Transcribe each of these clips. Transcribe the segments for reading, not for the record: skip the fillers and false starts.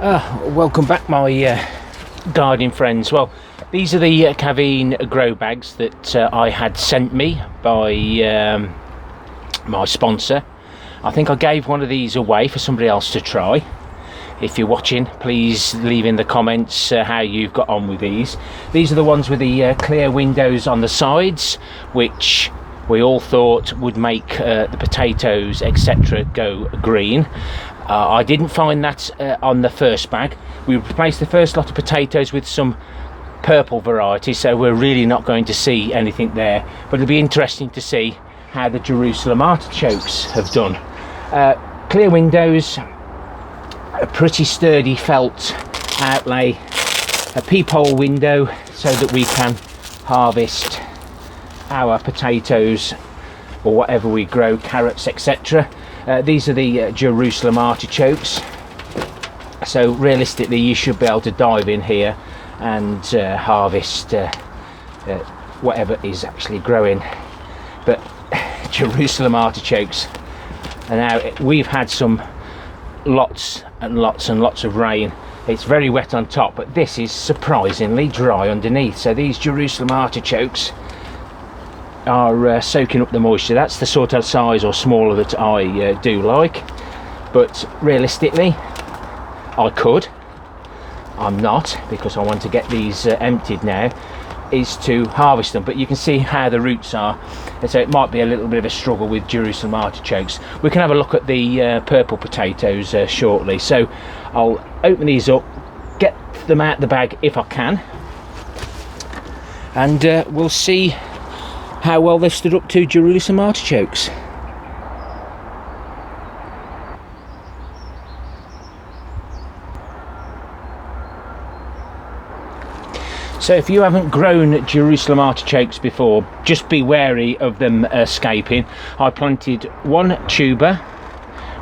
Welcome back, my gardening friends. Well, these are the Caveen grow bags that I had sent me by my sponsor. I think I gave one of these away for somebody else to try. If you're watching, please leave in the comments how you've got on with these. These are the ones with the clear windows on the sides, which we all thought would make the potatoes, etc., go green. I didn't find that on the first bag. We replaced the first lot of potatoes with some purple varieties, so we're really not going to see anything there. But it'll be interesting to see how the Jerusalem Artichokes have done. Clear windows, a pretty sturdy felt outlay, a peephole window so that we can harvest our potatoes or whatever we grow, carrots, etc. These are the Jerusalem Artichokes, so realistically you should be able to dive in here and harvest whatever is actually growing. But Jerusalem Artichokes, and now we've had some lots and lots and lots of rain. It's very wet on top, but this is surprisingly dry underneath. So these Jerusalem Artichokes are soaking up the moisture. That's the sort of size or smaller that I do like, but realistically I'm not, because I want to get these emptied now, is to harvest them. But you can see how the roots are, and so it might be a little bit of a struggle with Jerusalem Artichokes. We can have a look at the purple potatoes shortly, so I'll open these up, get them out the bag if I can, and we'll see how well they've stood up to Jerusalem Artichokes. So if you haven't grown Jerusalem Artichokes before, just be wary of them escaping. I planted one tuber,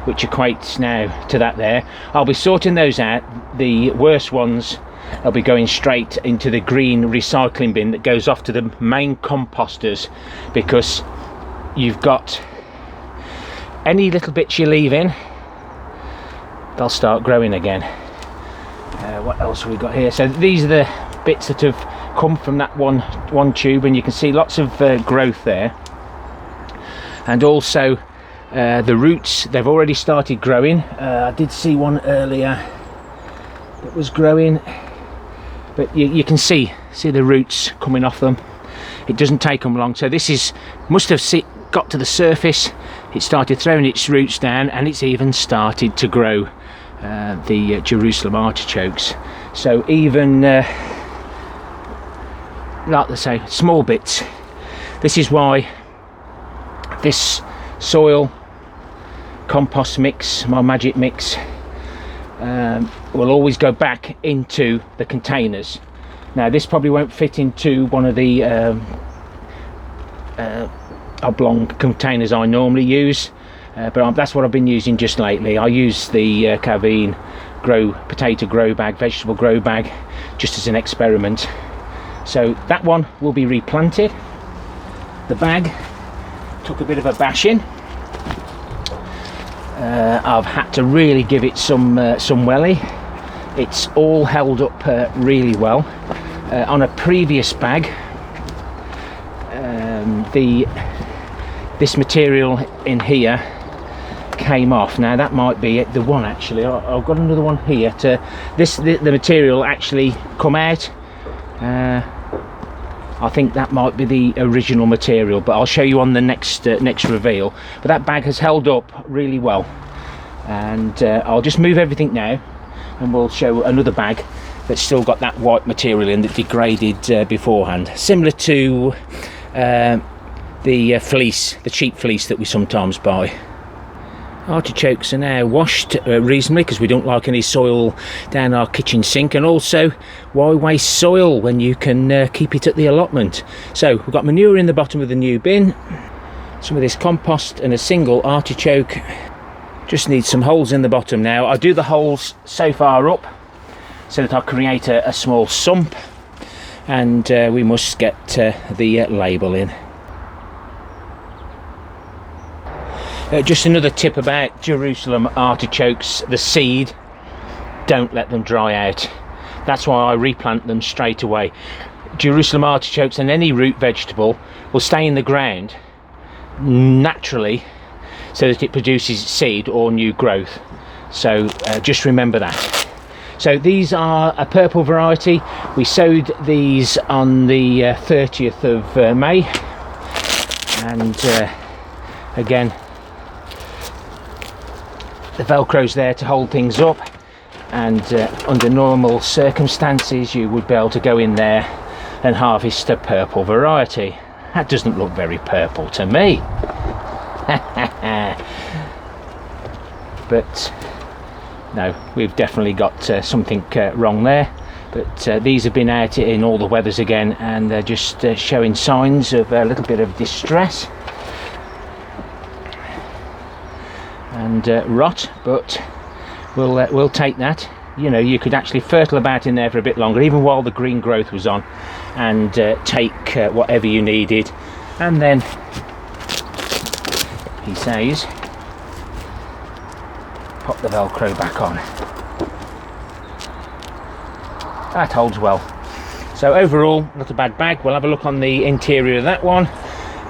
which equates now to that there. I'll be sorting those out. The worst ones, they'll be going straight into the green recycling bin that goes off to the main composters, because you've got any little bits you leave in, they'll start growing again. What else have we got here? So these are the bits that have come from that one tube, and you can see lots of growth there, and also the roots, they've already started growing. I did see one earlier that was growing, but you can see the roots coming off them. It doesn't take them long. So this must have got to the surface, it started throwing its roots down, and it's even started to grow the Jerusalem Artichokes. So even like they say, small bits. This is why this soil compost mix, my magic mix, will always go back into the containers. Now this probably won't fit into one of the oblong containers I normally use, but that's what I've been using just lately. I use the Caveen potato grow bag, vegetable grow bag, just as an experiment. So that one will be replanted. The bag took a bit of a bashing. I've had to really give it some welly. It's all held up really well. On a previous bag, this material in here came off. Now that might be the one actually. I've got another one here. The material actually come out. I think that might be the original material, but I'll show you on the next reveal. But that bag has held up really well, and I'll just move everything now, and we'll show another bag that's still got that white material in that degraded beforehand, similar to the fleece, the cheap fleece that we sometimes buy. Artichokes are now washed reasonably, because we don't like any soil down our kitchen sink, and also why waste soil when you can keep it at the allotment. So we've got manure in the bottom of the new bin, some of this compost, and a single artichoke. Just need some holes in the bottom now. I do the holes so far up so that I create a small sump, and we must get the label in. Just another tip about Jerusalem artichokes, the seed. don't let them dry out. That's why I replant them straight away. Jerusalem artichokes and any root vegetable will stay in the ground naturally so that it produces seed or new growth. So just remember that. So these are a purple variety. We sowed these on the 30th of May, and again the velcro's there to hold things up, and under normal circumstances you would be able to go in there and harvest a purple variety. That doesn't look very purple to me. But no, we've definitely got something wrong there. But these have been out in all the weathers again, and they're just showing signs of a little bit of distress and rot, but we'll take that. You know, you could actually fertile about in there for a bit longer, even while the green growth was on, and take whatever you needed. And then he says, pop the velcro back on. That holds well. So overall, not a bad bag. We'll have a look on the interior of that one,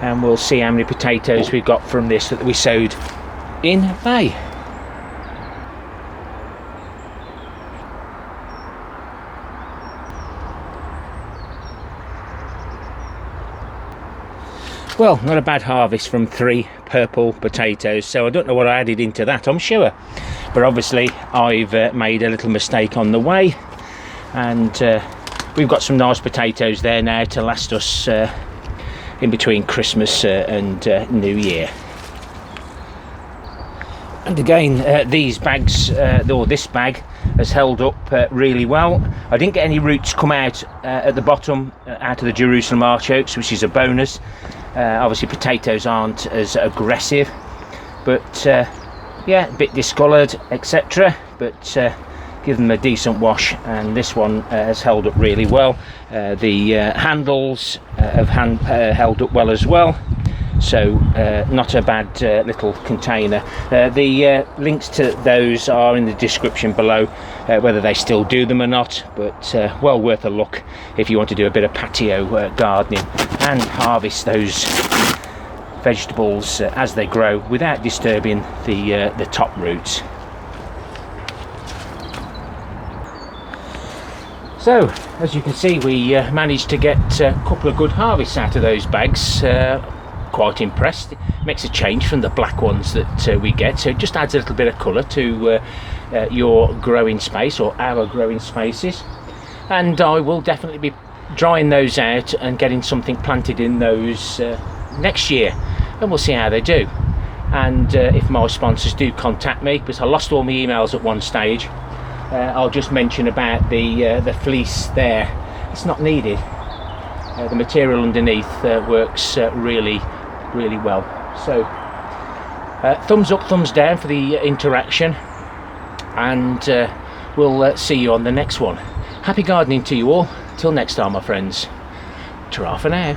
and we'll see how many potatoes we've got from this that we sowed in May. Well, not a bad harvest from 3 purple potatoes, so I don't know what I added into that, I'm sure, but obviously I've made a little mistake on the way, and we've got some nice potatoes there now to last us in between Christmas and New Year. And again, these bags, or this bag, has held up really well. I didn't get any roots come out at the bottom out of the Jerusalem artichokes, which is a bonus. Obviously potatoes aren't as aggressive, but yeah, a bit discoloured, etc. But give them a decent wash, and this one has held up really well. The handles have held up well as well. So not a bad little container. The links to those are in the description below, whether they still do them or not, but well worth a look if you want to do a bit of patio gardening and harvest those vegetables as they grow without disturbing the top roots. So as you can see, we managed to get a couple of good harvests out of those bags. Quite impressed. It makes a change from the black ones that we get, so it just adds a little bit of colour to your growing space, or our growing spaces. And I will definitely be drying those out and getting something planted in those next year, and we'll see how they do. And if my sponsors do contact me, because I lost all my emails at one stage, I'll just mention about the fleece there. It's not needed. The material underneath works really well. So thumbs up, thumbs down for the interaction, and we'll see you on the next one. Happy gardening to you all. Till next time, my friends. Ta-ra for now.